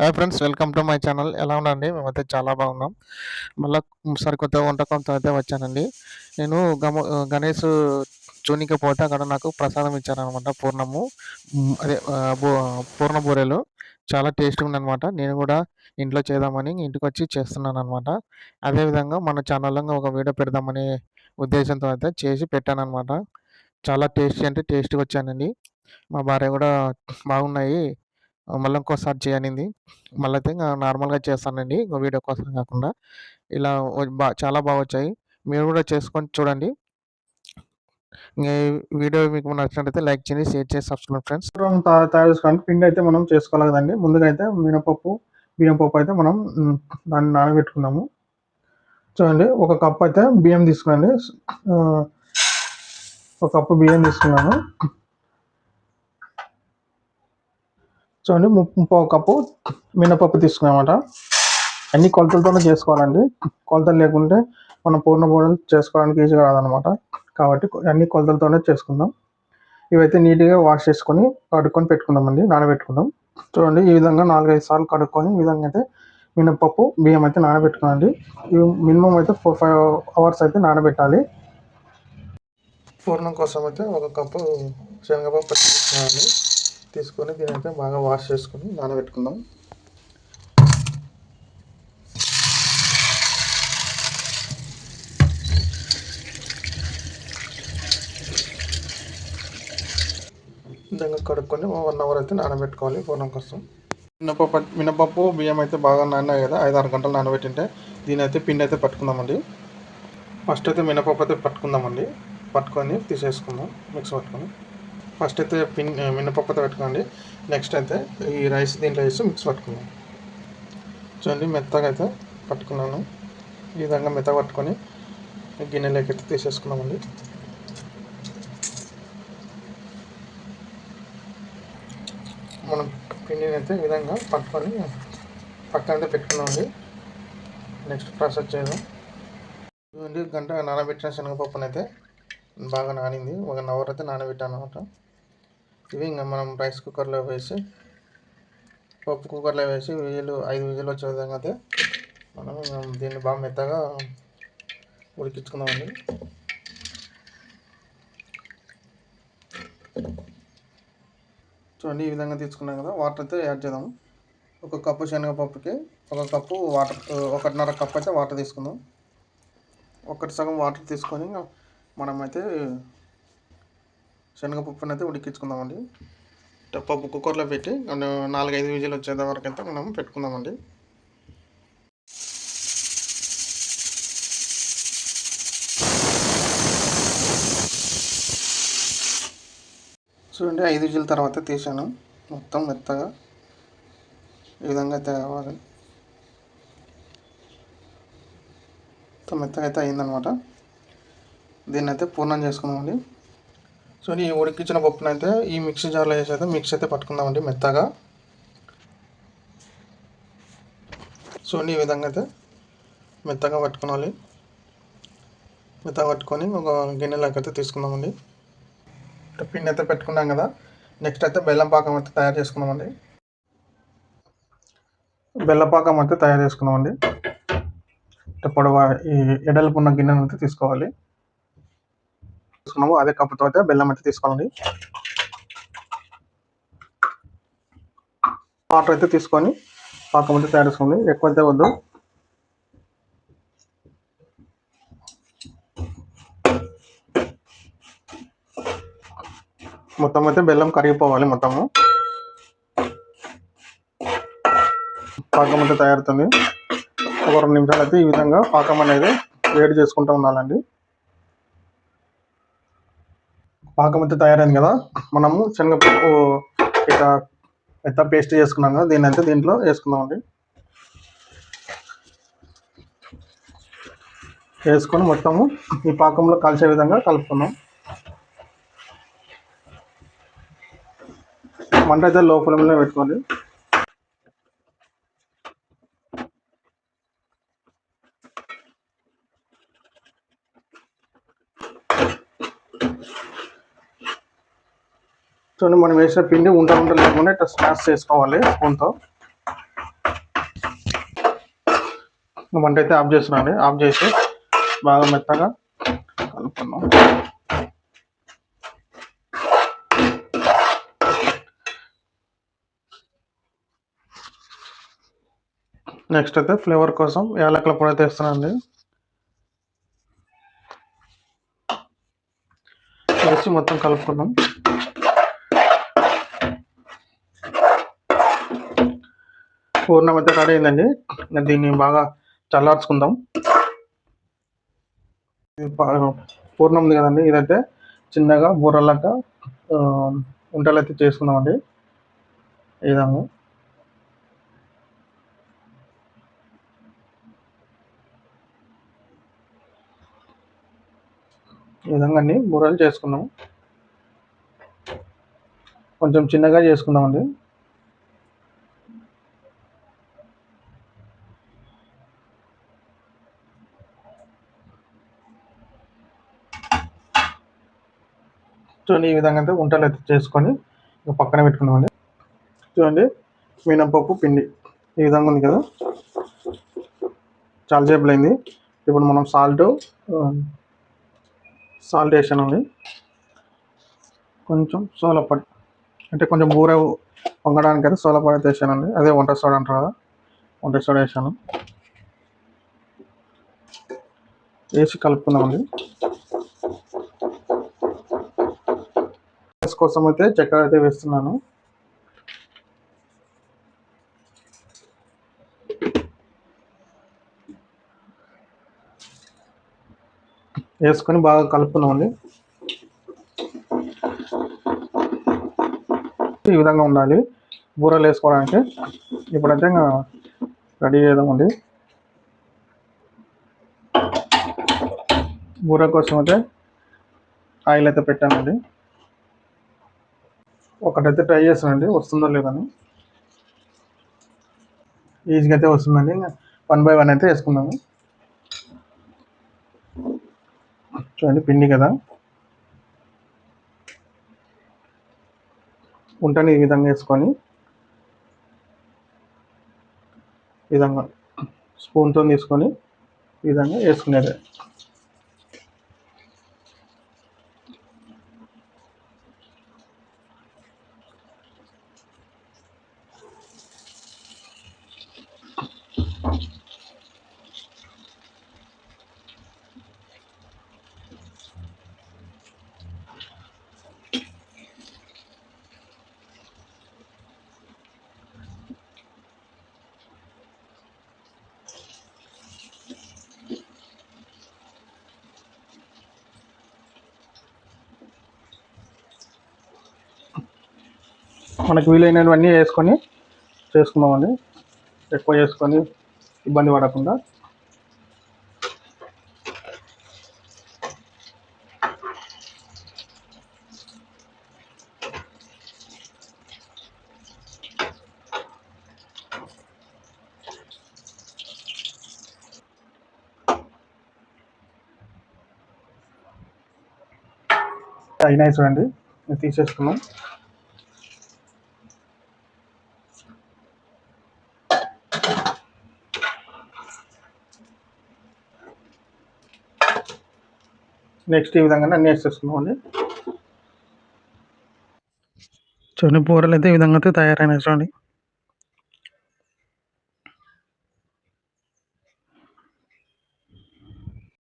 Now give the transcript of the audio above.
Hi friends, welcome to my channel. ఎలా ఉండండి? మేమైతే చాలా బాగున్నాం. మళ్ళా సరికొత్త వంటకంతో అయితే వచ్చానండి. నేను గణేష్ చూనికి పోతే అక్కడ నాకు ప్రసాదం ఇచ్చారనమాట. పూర్ణము అదే పూర్ణ బూరెలు చాలా టేస్ట్‌గా ఉందనమాట. నేను కూడా ఇంట్లో చేద్దామని ఇంటికొచ్చి చేస్తున్నాననమాట. అదేవిధంగా మన ఛానల్‌లో ఒక వీడియో పెడదామనే ఉద్దేశంతో అయితే చేసి పెట్టాననమాట. చాలా టేస్టీ అంటే టేస్టీగా వచ్చానండి. మా భార్య కూడా బాగున్నాయి, మళ్ళీ ఇంకోసారి చేయనింది. మళ్ళీ అయితే ఇంక నార్మల్‌గా చేస్తానండి. ఇంక వీడియో కోసం కాకుండా. ఇలా చాలా వచ్చాయి. మీరు కూడా చేసుకొని చూడండి. ఇంగ ఈ వీడియో మీకు నచ్చినట్టయితే లైక్ చేయండి, షేర్ చేసి సబ్స్క్రైబ్ ఫ్రెండ్స్. తయారు చేసుకోవడానికి పిండి అయితే మనం చేసుకోవాలి కదండీ. ముందుగా అయితే మినపప్పు, బియ్యం పప్పు అయితే మనం దాన్ని నానబెట్టుకుందాము. చూడండి, ఒక కప్ అయితే బియ్యం తీసుకోండి. ఒక కప్పు బియ్యం తీసుకున్నాను. చూడండి, ముప్పావు కప్పు మినపప్పు తీసుకున్నామట. అన్ని కొలతలతోనే చేసుకోవాలండి. కొలతలు లేకుంటే మనం పూర్ణ బూరెలు చేసుకోవడానికి ఈజీగా రాదనమాట. కాబట్టి అన్ని కొలతలతోనే చేసుకుందాం. ఇవైతే నీట్‌గా వాష్ చేసుకొని కడుక్కొని పెట్టుకుందామండి, నానబెట్టుకుందాం. చూడండి, ఈ విధంగా 4, 5 సార్లు కడుక్కొని ఈ విధంగా అయితే మినపప్పు, బియ్యం అయితే నానబెట్టుకోండి. ఇవి మినిమం అయితే 4, 5 అవర్స్ అయితే నానబెట్టాలి. పూర్ణం కోసం అయితే ఒక కప్పు శనగపప్పు తీసుకోవాలి. తీసుకొని దీనైతే బాగా వాష్ చేసుకొని నానబెట్టుకుందాం. విధంగా కడుక్కొని 1 అవర్ అయితే నానబెట్టుకోవాలి పూర్ణం కోసం. మినపప్పు బియ్యం అయితే బాగా నానాయి కదా, 5-6 గంటలు నానబెట్టింటే దీని అయితే పిండి అయితే పట్టుకుందామండి. ఫస్ట్ అయితే మినపప్పు అయితే పట్టుకుందామండి. పట్టుకొని తీసేసుకుందాం, మిక్స్ పట్టుకొని. ఫస్ట్ అయితే మినపప్పు అయితే పెట్టుకోండి. నెక్స్ట్ అయితే ఈ రైస్ దీంట్లో వేసి మిక్స్ పట్టుకుందాం. చూడండి, మెత్తగా అయితే పట్టుకున్నాను. ఈ విధంగా మెత్తగా పట్టుకొని గిన్నెలోకి అయితే తీసేసుకున్నామండి. మనం పిండిని అయితే ఈ విధంగా పట్టుకొని పక్కనైతే పెట్టుకున్నామండి. నెక్స్ట్ ప్రాసెస్ చేద్దాం. చూడండి, గంట నానబెట్టిన శనగపప్పును అయితే బాగా నానింది. 1 అవర్ అయితే నానబెట్టాను అనమాట. ఇవి ఇంకా మనం రైస్ కుక్కర్లో వేసి, పప్పు కుక్కర్లో వేసి 5 విజిల్ వచ్చే విధంగా అయితే మనం దీన్ని బాగా మెత్తగా ఉడికించుకుందామండి. చూడండి, ఈ విధంగా తీసుకున్నాం కదా, వాటర్ అయితే యాడ్ చేద్దాము. ఒక కప్పు శనగపప్పుకి ఒక కప్పు వాటర్, 1.5 కప్ అయితే వాటర్ తీసుకుందాం. 1 సగం వాటర్ తీసుకొని మనమైతే శనగపప్పుని అయితే ఉడికించుకుందామండి. పప్పు కుక్కర్లో పెట్టి 4-5 విజిల్ వచ్చేంత వరకు అయితే మనం పెట్టుకుందామండి. చూడండి, 5 విజిల్ తర్వాత తీసాను. మొత్తం మెత్తగా ఈ విధంగా అయితే కావాలి. మొత్తం మెత్తగా అయితే అయిందనమాట. దీన్ని అయితే పూర్ణం చేసుకుందామండి. సో ఈ ఉడికించిన పప్పును అయితే ఈ మిక్సీ జార్లో వేసి అయితే మిక్స్ అయితే పట్టుకుందామండి మెత్తగా. సో ఈ విధంగా అయితే మెత్తగా పట్టుకోవాలి. మెత్తగా పట్టుకొని ఒక గిన్నెలోకి అయితే తీసుకుందామండి. పిండి అయితే పెట్టుకున్నాం కదా, నెక్స్ట్ అయితే బెల్లం పాకం అయితే తయారు చేసుకుందామండి. బెల్లం పాకం అయితే తయారు చేసుకుందామండి. పొడవ ఈ ఎడల్పున్న గిన్నెను అయితే తీసుకోవాలి. తీసుకున్నాము అదే కప్పుతో అయితే బెల్లం అయితే తీసుకోవాలండి. వాటర్ అయితే తీసుకొని పాకం అయితే తయారు చేసుకోండి. ఎక్కువ అయితే వద్దు. మొత్తం అయితే బెల్లం కరిగిపోవాలి. మొత్తము పాకం అయితే తయారవుతుంది. ఒక 2 నిమిషాలు అయితే ఈ విధంగా పాకం అనేది వేడి చేసుకుంటూ ఉండాలండి. పాకం అయితే తయారైంది కదా, మనము శనగపప్పు ఇక ఎంత పేస్ట్ చేసుకున్నాం కదా, దీన్ని అయితే దీంట్లో వేసుకుందామండి. వేసుకొని మొత్తము ఈ పాకంలో కలిసే విధంగా కలుపుకుందాం. మంట అయితే లో ఫ్లేమ్లో పెట్టుకోండి. చూడండి, మనం వేసిన పిండి ఉంట లేకుండా ఇట్లా స్మాష్ చేసుకోవాలి స్పూన్తో. మంట అయితే ఆఫ్ చేస్తున్నాను. ఆఫ్ చేసి బాగా మెత్తగా కలుపుకున్నాం. నెక్స్ట్ అయితే ఫ్లేవర్ కోసం యాలకుల పొడి అయితే వేస్తున్నానండి. వేసి మొత్తం కలుపుకున్నాం. పూర్ణం అయితే రెడీ అయిందండి. దీన్ని బాగా చల్లార్చుకుందాం. పూర్ణం ఉంది కదండి, ఇదైతే చిన్నగా బూరలాగా ఉంటలు అయితే చేసుకుందామండి. ఈ విధంగా అన్ని బూరలు చేసుకున్నాము. కొంచెం చిన్నగా చేసుకుందామండి. చూడండి, ఈ విధంగా అయితే ఉంటలు అయితే చేసుకొని పక్కన పెట్టుకున్నామండి. చూడండి, మినపప్పు పిండి ఈ విధంగా ఉంది కదా, చాలా సేపు అయింది. ఇప్పుడు మనం సాల్ట్ వేసానండి. కొంచెం సోలపొడి, అంటే కొంచెం బూర పొంగడానికి అయితే సోలపొడి అయితే వేసానండి. అదే వంట సోడా అంటారు కదా, వంట సోడా వేసాను. వేసి కలుపుకుందామండి. కోసం అయితే చక్కెర అయితే వేస్తున్నాను. వేసుకొని బాగా కలుపుకున్నామండి. ఈ విధంగా ఉండాలి బూరలు వేసుకోవడానికి. ఇప్పుడైతే రెడీ చేద్దామండి. బూర కోసం అయితే ఆయిల్ అయితే పెట్టానండి. ఒకటైతే ట్రై చేస్తానండి, వస్తుందో లేదని. ఈజీగా అయితే వస్తుందండి. 1 by 1 అయితే వేసుకున్నాము. చూడండి, పిండి కదా, ఉంటని ఈ విధంగా వేసుకొని ఈ విధంగా స్పూన్తో తీసుకొని ఈ విధంగా వేసుకునేది. మనకు వీలైనవన్నీ వేసుకొని చేసుకుందామండి. ఎక్కువ చేసుకొని ఇబ్బంది పడకుండా. అయినాయి చూడండి, తీసేసుకున్నాం. నెక్స్ట్ ఈ విధంగా అన్నీ వేసేసుకున్నామండి. చూడండి, బూరలు అయితే ఈ విధంగా అయితే తయారైనాయి చూడండి.